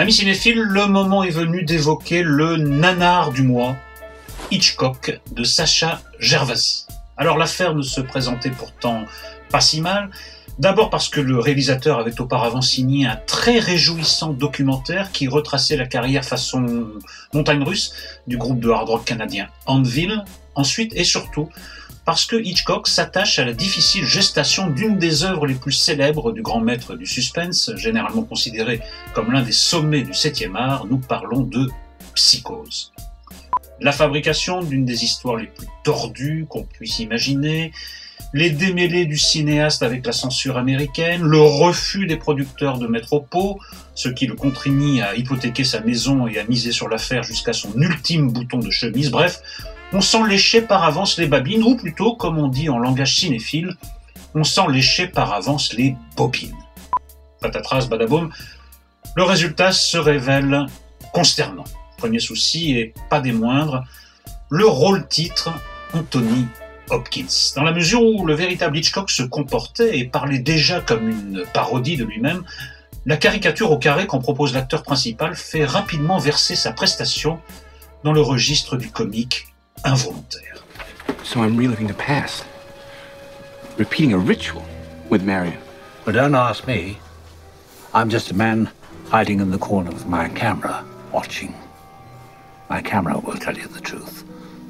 Amis cinéphiles, le moment est venu d'évoquer le nanar du mois, Hitchcock de Sacha Gervasi. Alors l'affaire ne se présentait pourtant pas si mal, d'abord parce que le réalisateur avait auparavant signé un très réjouissant documentaire qui retraçait la carrière façon montagne russe du groupe de hard rock canadien Anvil, ensuite et surtout parce que Hitchcock s'attache à la difficile gestation d'une des œuvres les plus célèbres du grand maître du suspense, généralement considéré comme l'un des sommets du 7e art, nous parlons de Psychose. La fabrication d'une des histoires les plus tordues qu'on puisse imaginer, les démêlés du cinéaste avec la censure américaine, le refus des producteurs de mettre au pot, ce qui le contraignit à hypothéquer sa maison et à miser sur l'affaire jusqu'à son ultime bouton de chemise, bref, on sent lécher par avance les babines, ou plutôt, comme on dit en langage cinéphile, on sent lécher par avance les bobines. Patatras, badaboum, le résultat se révèle consternant. Premier souci, et pas des moindres, le rôle-titre Anthony Hopkins. Dans la mesure où le véritable Hitchcock se comportait et parlait déjà comme une parodie de lui-même, la caricature au carré qu'en propose l'acteur principal fait rapidement verser sa prestation dans le registre du comique involontaire. So I'm reliving the past, repeating a ritual with Marion. But don't ask me. I'm just a man hiding in the corner with my camera, watching. My camera will tell you the truth,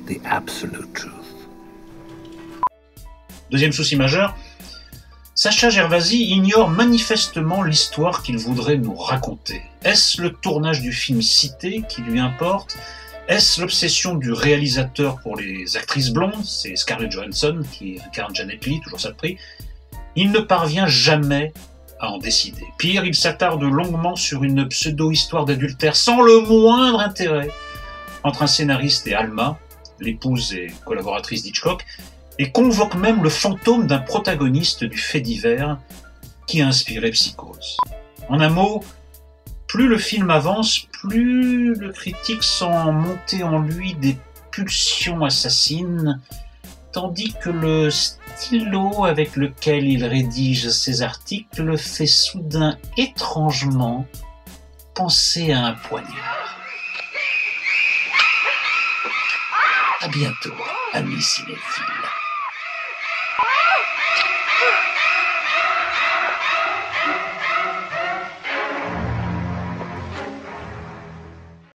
the absolute truth. Deuxième souci majeur, Sacha Gervasi ignore manifestement l'histoire qu'il voudrait nous raconter. Est-ce le tournage du film cité qui lui importe ? Est-ce l'obsession du réalisateur pour les actrices blondes ? C'est Scarlett Johansson qui incarne Janet Leigh, toujours ça de prix. Il ne parvient jamais à en décider. Pire, il s'attarde longuement sur une pseudo-histoire d'adultère sans le moindre intérêt entre un scénariste et Alma, l'épouse et collaboratrice d'Hitchcock, et convoque même le fantôme d'un protagoniste du fait divers qui a inspiré Psychose. En un mot, plus le film avance, plus le critique sent monter en lui des pulsions assassines, tandis que le stylo avec lequel il rédige ses articles fait soudain étrangement penser à un poignard. À bientôt, amis cinéphiles.